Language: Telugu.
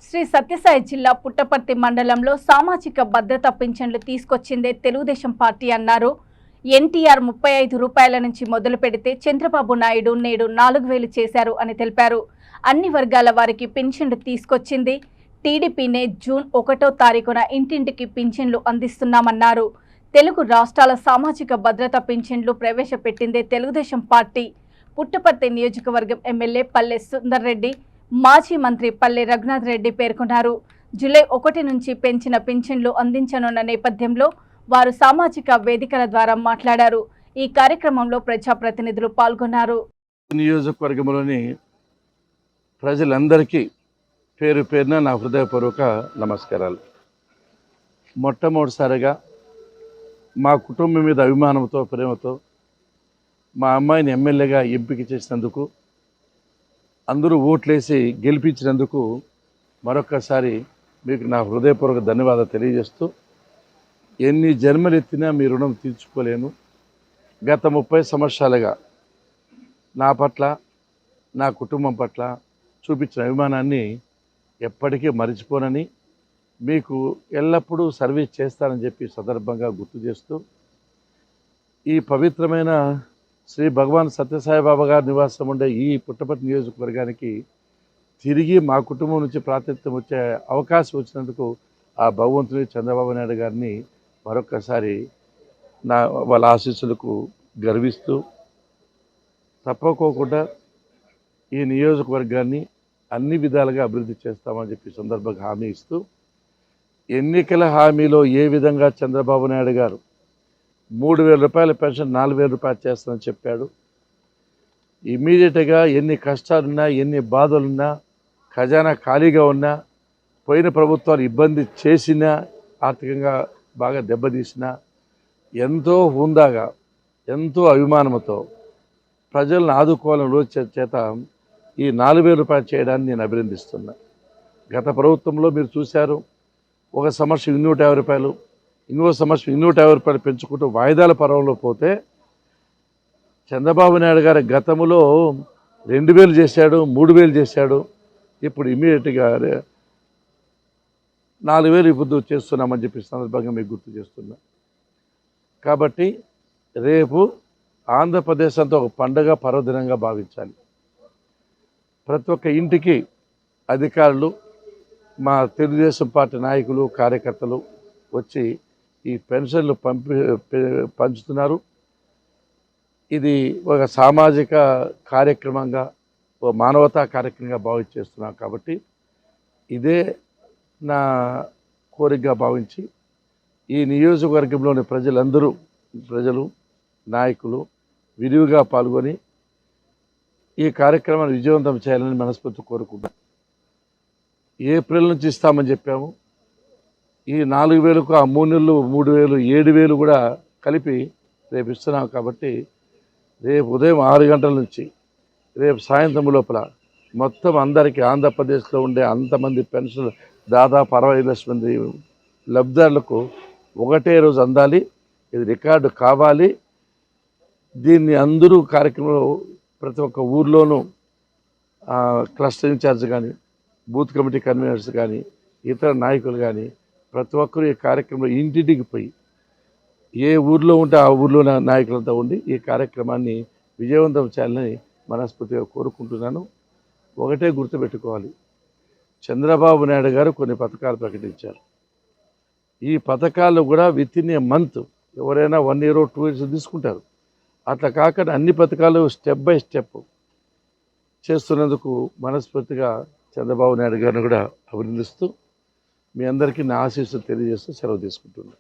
శ్రీ సత్యసాయి జిల్లా పుట్టపర్తి మండలంలో సామాజిక భద్రత పింఛన్లు తీసుకొచ్చిందే తెలుగుదేశం పార్టీ అన్నారు. ఎన్టీఆర్ 35 రూపాయల నుంచి మొదలు పెడితే చంద్రబాబు నాయుడు నేడు 4000 చేశారు అని తెలిపారు. అన్ని వర్గాల వారికి పింఛన్లు తీసుకొచ్చింది టీడీపీనే. జూన్ 1వ తారీఖున ఇంటింటికి పింఛన్లు అందిస్తున్నామన్నారు. తెలుగు రాష్ట్రాల సామాజిక భద్రత పింఛన్లు ప్రవేశపెట్టిందే తెలుగుదేశం పార్టీ. పుట్టపర్తి నియోజకవర్గం ఎమ్మెల్యే పల్లె సుందర్ రెడ్డి, మాజీ మంత్రి పల్లె రఘునాథ్ రెడ్డి పేర్కొన్నారు. జూలై 1 నుంచి పెంచిన పింఛన్లు అందించనున్న నేపథ్యంలో వారు సామాజిక వేదికల ద్వారా మాట్లాడారు. ఈ కార్యక్రమంలో ప్రజాప్రతినిధులు పాల్గొన్నారు. నియోజకవర్గంలోని ప్రజలందరికీ పేరు పేరున నా హృదయపూర్వక నమస్కారాలు. మొట్టమొదటిసారిగా మా కుటుంబం మీద అభిమానంతో, ప్రేమతో మా అమ్మాయిని ఎమ్మెల్యేగా ఎంపిక చేసినందుకు, అందరూ ఓట్లేసి గెలిపించినందుకు మరొక్కసారి మీకు నా హృదయపూర్వక ధన్యవాదాలు తెలియజేస్తూ, ఎన్ని జన్మలు ఎత్తినా మీ రుణం తీర్చుకోలేను. గత 30 సంవత్సరాలుగా నా పట్ల, నా కుటుంబం పట్ల చూపించిన అభిమానాన్ని ఎప్పటికీ మరిచిపోనని, మీకు ఎల్లప్పుడూ సర్వీస్ చేస్తానని చెప్పి సందర్భంగా గుర్తు చేస్తూ, ఈ పవిత్రమైన శ్రీ భగవాన్ సత్యసాయి బాబా గారి నివాసం ఉండే ఈ పుట్టపర్తి నియోజకవర్గానికి తిరిగి మా కుటుంబం నుంచి ప్రాతినిధ్యం వచ్చే అవకాశం వచ్చినందుకు ఆ భగవంతుని చంద్రబాబు నాయుడు గారిని మరొక్కసారి వాళ్ళ ఆశీస్సులకు గర్విస్తూ, తప్పకోకుండా ఈ నియోజకవర్గాన్ని అన్ని విధాలుగా అభివృద్ధి చేస్తామని చెప్పి సందర్భంగా హామీ ఇస్తూ, ఎన్నికల హామీలో ఏ విధంగా చంద్రబాబు నాయుడు గారు 3000 రూపాయల పెన్షన్ 4000 రూపాయలు చేస్తానని చెప్పాడు. ఇమీడియట్గా ఎన్ని కష్టాలున్నా, ఎన్ని బాధలున్నా, ఖజానా ఖాళీగా ఉన్నా, పోయిన ప్రభుత్వాలు ఇబ్బంది చేసినా, ఆర్థికంగా బాగా దెబ్బతీసినా, ఎంతో హుందాగా, ఎంతో అభిమానంతో ప్రజలను ఆదుకోవాలని రోజు చేత ఈ 4000 రూపాయలు చేయడాన్ని నేను అభినందిస్తున్నా. గత ప్రభుత్వంలో మీరు చూశారు, ఒక సంవత్సరం 250 రూపాయలు, ఇంకో సంవత్సరం 250 రూపాయలు పెంచుకుంటూ వాయిదాల పర్వంలో పోతే, చంద్రబాబు నాయుడు గారి గతంలో 2000 చేశాడు, 3000 చేశాడు. ఇప్పుడు ఇమీడియట్గా 4000 ఇప్పుడు చేస్తున్నామని చెప్పి సందర్భంగా మీకు గుర్తు చేస్తున్నా. కాబట్టి రేపు ఆంధ్రప్రదేశ్ అంతా ఒక పండగ పర్వదినంగా భావించాలి. ప్రతి ఒక్క ఇంటికి అధికారులు, మా తెలుగుదేశం పార్టీ నాయకులు, కార్యకర్తలు వచ్చి ఈ పెన్షన్లు పంచుతున్నారు. ఇది ఒక సామాజిక కార్యక్రమంగా, ఒక మానవతా కార్యక్రమంగా భావించేస్తున్నాం. కాబట్టి ఇదే నా కోరికగా భావించి ఈ నియోజకవర్గంలోని ప్రజలు, నాయకులు విరివిగా పాల్గొని ఈ కార్యక్రమాన్ని విజయవంతం చేయాలని మనస్ఫూర్తి కోరుకుంటాం. ఏప్రిల్ నుంచి ఇస్తామని చెప్పాము. ఈ 4000కు ఆ 3 నెలలు 3000, 7000 కూడా కలిపి రేపు ఇస్తున్నాం. కాబట్టి రేపు ఉదయం 6 గంటల నుంచి రేపు సాయంత్రం లోపల మొత్తం అందరికీ, ఆంధ్రప్రదేశ్లో ఉండే అంతమంది పెన్షన్ దాదాపు 65 లక్షల మంది లబ్ధిదారులకు ఒకటే రోజు అందాలి. ఇది రికార్డు కావాలి. దీన్ని అందరూ కార్యక్రమంలో ప్రతి ఒక్క ఊర్లోనూ క్లస్టర్ ఇన్ఛార్జ్ కానీ, బూత్ కమిటీ కన్వీనర్స్ కానీ, ఇతర నాయకులు కానీ ప్రతి ఒక్కరూ ఈ కార్యక్రమంలో ఇంటింటికి పోయి, ఏ ఊర్లో ఉంటే ఆ ఊర్లో నాయకులంతా ఉండి ఈ కార్యక్రమాన్ని విజయవంతం చేయాలని మనస్ఫూర్తిగా కోరుకుంటున్నాను. ఒకటే గుర్తుపెట్టుకోవాలి, చంద్రబాబు నాయుడు గారు కొన్ని పథకాలు ప్రకటించారు. ఈ పథకాలు కూడా విత్ ఇన్ ఏ మంత్ ఎవరైనా 1 year 2 years తీసుకుంటారు. అట్లా కాకుండా అన్ని పథకాలు స్టెప్ బై స్టెప్ చేస్తున్నందుకు మనస్ఫూర్తిగా చంద్రబాబు నాయుడు గారిని కూడా అభినందిస్తూ, మీ అందరికీ నా ఆశీస్సులు తెలియజేస్తూ సెలవు తీసుకుంటున్నాను.